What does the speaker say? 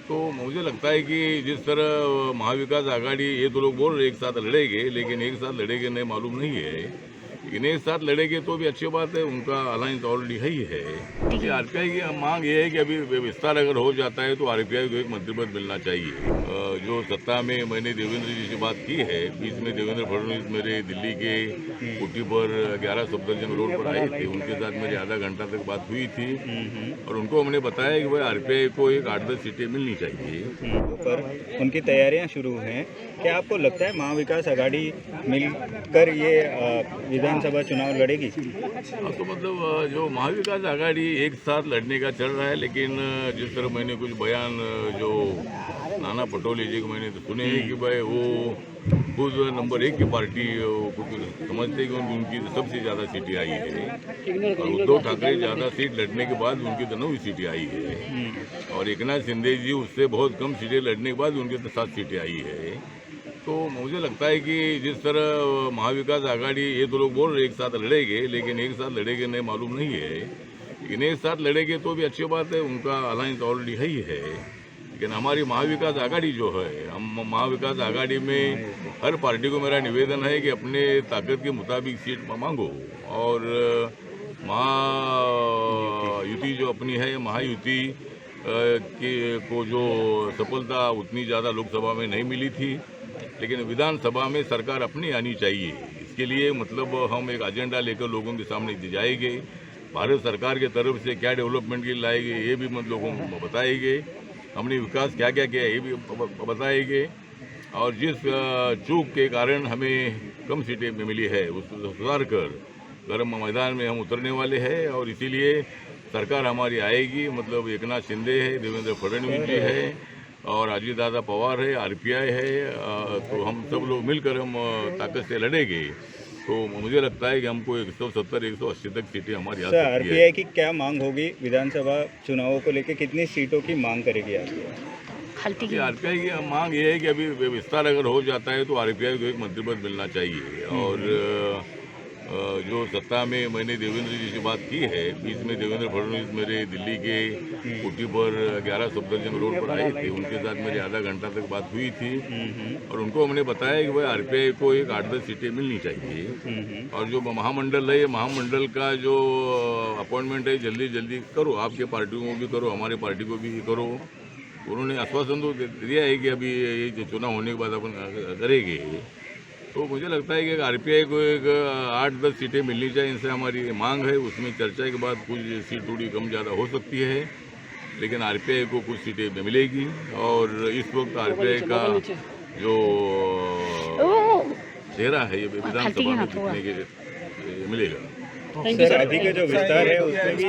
तो मुझे लगता है कि जिस तरह महाविकास आघाड़ी, ये तो लोग बोल रहे एक साथ लड़ेंगे, लेकिन एक साथ लड़ेंगे नहीं मालूम नहीं है। लेकिन एक साथ लड़ेंगे तो भी अच्छी बात है, उनका अलायंस ऑलरेडी है ही है। ये आरपीआई की मांग ये है कि अभी विस्तार अगर हो जाता है तो आरपीआई को एक मंत्रिपद मिलना चाहिए। जो सत्ता में मैंने देवेंद्र जी से बात की है, बीच में देवेंद्र फडणवीस मेरे दिल्ली के कुटी पर 11 सफदरजंग रोड पर आए थे, उनके साथ मेरी आधा घंटा तक बात हुई थी और उनको हमने बताया कि भाई आरपीआई को एक 8-10 सीटें मिलनी चाहिए। पर उनकी तैयारियां शुरू हैं। क्या आपको लगता है महाविकास आघाड़ी मिलकर ये विधानसभा चुनाव लड़ेगी? तो मतलब जो महाविकास आघाड़ी एक साथ लड़ने का चल रहा है, लेकिन जिस तरह मैंने कुछ बयान जो नाना पटोले जी को मैंने तो सुने हैं कि भाई वो खुद नंबर 1 की पार्टी समझते हैं कि उनकी सबसे ज़्यादा सीटें आई है और उद्धव ठाकरे ज़्यादा सीट लड़ने के बाद उनकी तो 9 सीटें आई है और एकनाथ शिंदे जी उससे बहुत कम सीटें लड़ने के बाद उनकी तो 7 सीटें आई है। तो मुझे लगता है कि जिस तरह महाविकास आघाड़ी, ये तो लोग बोल रहे एक साथ लड़ेंगे, लेकिन एक साथ लड़ेंगे नहीं मालूम नहीं है। लेकिन एक साथ लड़ेंगे तो भी अच्छी बात है, उनका अलायंस ऑलरेडी है ही है। लेकिन हमारी महाविकास आघाड़ी जो है, हम महाविकास आघाड़ी में हर पार्टी को मेरा निवेदन है कि अपने ताकत के मुताबिक सीट मांगो और महायुति जो अपनी है, महायुति को जो सफलता उतनी ज़्यादा लोकसभा में नहीं मिली थी, लेकिन विधानसभा में सरकार अपनी आनी चाहिए। इसके लिए मतलब हम एक एजेंडा लेकर लोगों के सामने जाएंगे, भारत सरकार की तरफ से क्या डेवलपमेंट के लाएंगे ये भी मतलब लोगों को बताएंगे, हमने विकास क्या क्या किया ये भी बताएंगे और जिस चूक के कारण हमें कम सीटें मिली है उसको सुधार कर गर्म मैदान में हम उतरने वाले हैं और इसीलिए सरकार हमारी आएगी। मतलब एकनाथ शिंदे है, देवेंद्र फडणवीस जी है और अजीत दादा पवार है, आरपीआई है, तो हम सब लोग मिलकर हम ताकत से लड़ेंगे। तो मुझे लगता है कि हमको 170-180 तक सीटें हमारी आ सकती है। आरपीआई की क्या मांग होगी विधानसभा चुनावों को लेकर, कितनी सीटों की मांग करेगी आरपीआई? आरपीआई की मांग ये है कि अभी विस्तार अगर हो जाता है तो आरपीआई को एक मंत्रिपद मिलना चाहिए और जो सत्ता में मैंने देवेंद्र जी से बात की है, बीच में देवेंद्र फडणवीस मेरे दिल्ली के कुटी पर 11 सफदरजंग रोड पर आए थे, उनके साथ मेरी आधा घंटा तक बात हुई थी और उनको हमने बताया कि भाई आरपीआई को एक 8-10 सीटें मिलनी चाहिए और जो महामंडल है, महामंडल का जो अपॉइंटमेंट है जल्दी जल्दी करो, आपके पार्टी को भी करो, हमारे पार्टी को भी करो। उन्होंने आश्वासन तो दिया है कि अभी ये चुनाव होने के बाद अपन करेंगे। तो मुझे लगता है कि आरपीआई को एक 8-10 सीटें मिलनी चाहिए, इनसे हमारी मांग है। उसमें चर्चा के बाद कुछ सीट थोड़ी कम ज़्यादा हो सकती है, लेकिन आरपीआई को कुछ सीटें मिलेगी और इस वक्त आरपीआई का जो चेहरा है ये विधानसभा में दिखने के मिलेगा। सर, अभी का जो विस्तार है उसमें भी